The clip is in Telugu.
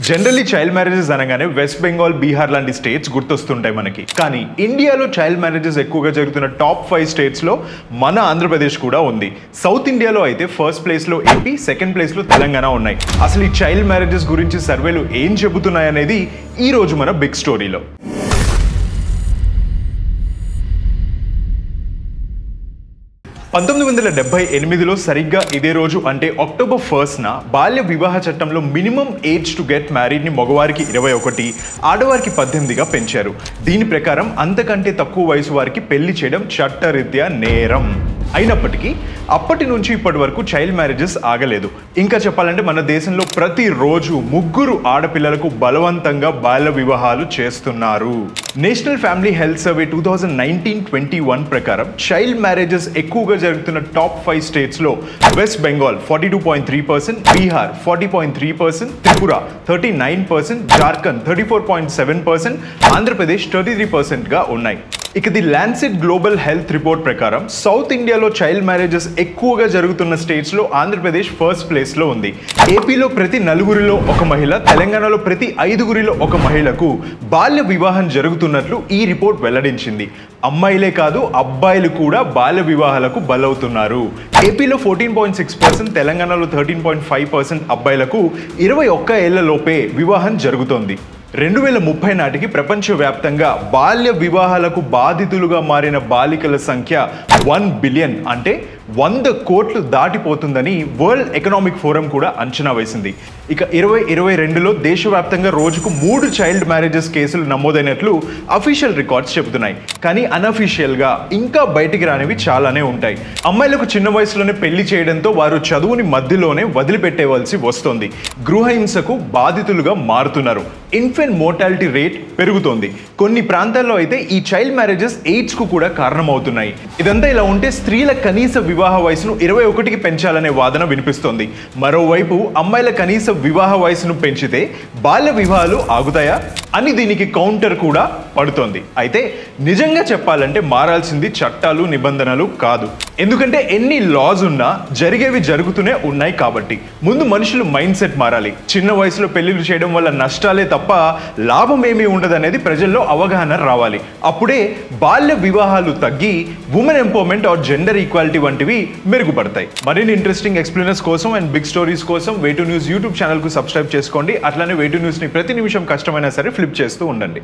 జనరల్లీ చైల్డ్ మ్యారేజెస్ అనగానే వెస్ట్ బెంగాల్, బీహార్ లాంటి స్టేట్స్ గుర్తొస్తుంటాయి మనకి. కానీ ఇండియాలో చైల్డ్ మ్యారేజెస్ ఎక్కువగా జరుగుతున్న టాప్ 5 స్టేట్స్లో మన ఆంధ్రప్రదేశ్ కూడా ఉంది. సౌత్ ఇండియాలో అయితే ఫస్ట్ ప్లేస్లో ఏపీ, సెకండ్ ప్లేస్లో తెలంగాణ ఉన్నాయి. అసలు ఈ చైల్డ్ మ్యారేజెస్ గురించి సర్వేలు ఏం చెబుతున్నాయనేది ఈ రోజు మన బిగ్ స్టోరీలో. 1978లో సరిగ్గా ఇదే రోజు అంటే అక్టోబర్ 1న బాల్య వివాహ చట్టంలో మినిమం ఏజ్ టు గెట్ మ్యారీడ్ని మగవారికి 21, ఆడవారికి 18గా పెంచారు. దీని ప్రకారం అంతకంటే తక్కువ వయసు వారికి పెళ్లి చేయడం చట్టరీత్యా నేరం. అయినప్పటికీ అప్పటి నుంచి ఇప్పటి వరకు చైల్డ్ మ్యారేజెస్ ఆగలేదు. ఇంకా చెప్పాలంటే మన దేశంలో ప్రతిరోజు 3 ఆడపిల్లలకు బలవంతంగా బాల్య వివాహాలు చేస్తున్నారు. నేషనల్ ఫ్యామిలీ హెల్త్ సర్వే 2019-21 ప్రకారం చైల్డ్ మ్యారేజెస్ ఎక్కువగా జరుగుతున్న టాప్ 5 స్టేట్స్లో వెస్ట్ బెంగాల్ 42.3%, బీహార్ 40.3%, త్రిపుర 39%, జార్ఖండ్ 34.7%, ఆంధ్రప్రదేశ్ 33%గా ఉన్నాయి. ఇక the Lancet global health report ప్రకారం సౌత్ ఇండియాలో చైల్డ్ మ్యారేజెస్ ఎక్కువగా జరుగుతున్న స్టేట్స్లో ఆంధ్రప్రదేశ్ ఫస్ట్ ప్లేస్లో ఉంది. ఏపీలో ప్రతి 4 ఒక మహిళ, తెలంగాణలో ప్రతి 5 ఒక మహిళకు బాల్య వివాహం జరుగుతున్నట్లు ఈ రిపోర్ట్ వెల్లడించింది. అమ్మాయిలే కాదు అబ్బాయిలు కూడా బాల్య వివాహాలకు బలవుతున్నారు. ఏపీలో 14.6%, తెలంగాణలో 13.5% అబ్బాయిలకు 21 ఏళ్లలోపే వివాహం జరుగుతోంది. 2030 నాటికి ప్రపంచవ్యాప్తంగా బాల్య వివాహాలకు బాధితులుగా మారిన బాలికల సంఖ్య 1 బిలియన్ అంటే 100 కోట్లు దాటిపోతుందని వరల్డ్ ఎకనామిక్ ఫోరం కూడా అంచనా వేసింది. ఇక 2022లో దేశవ్యాప్తంగా రోజుకు 3 చైల్డ్ మ్యారేజెస్ కేసులు నమోదైనట్లు అఫీషియల్ రికార్డ్స్ చెబుతున్నాయి. కానీ అన్అఫీషియల్గా ఇంకా బయటికి రానివి చాలానే ఉంటాయి. అమ్మాయిలకు చిన్న వయసులోనే పెళ్లి చేయడంతో వారు చదువుని మధ్యలోనే వదిలిపెట్టేవలసి వస్తోంది. గృహహింసకు బాధితులుగా మారుతున్నారు. ఇన్ఫెంట్ మోర్టాలిటీ రేట్ పెరుగుతోంది. కొన్ని ప్రాంతాల్లో అయితే ఈ చైల్డ్ మ్యారేజెస్ ఎయిడ్స్కు కూడా కారణమవుతున్నాయి. ఇదంతా ఇలా ఉంటే స్త్రీల కనీస వివాహ వయసును 21కి పెంచాలనే వాదన వినిపిస్తోంది. మరోవైపు అమ్మాయిల కనీస వివాహ వయసును పెంచితే బాల్య వివాహాలు ఆగుతాయా అని దీనికి కౌంటర్ కూడా పడుతోంది. అయితే నిజంగా చెప్పాలంటే మారాల్సింది చట్టాలు, నిబంధనలు కాదు. ఎందుకంటే ఎన్ని లాస్ ఉన్నా జరిగేవి జరుగుతూనే ఉన్నాయి కాబట్టి. ముందు మనుషులు మైండ్ సెట్ మారాలి. చిన్న వయసులో పెళ్లిళ్ళు చేయడం వల్ల నష్టాలే తప్ప లాభం ఏమీ ఉండదనేది ప్రజల్లో అవగాహన రావాలి. అప్పుడే బాల్య వివాహాలు తగ్గి women empowerment or gender equality వంటివి మెరుగుపడతాయి. మరిన్ని ఇంట్రెస్టింగ్ ఎక్స్ప్లెయినర్స్ కోసం అండ్ బిగ్ స్టోరీస్ కోసం వే టు న్యూస్ యూట్యూబ్ ఛానల్కు సబ్స్క్రైబ్ చేసుకోండి. అట్లానే వే టు న్యూస్ని ప్రతి నిమిషం కష్టమైనా సరే ఫ్లిప్ చేస్తూ ఉండండి.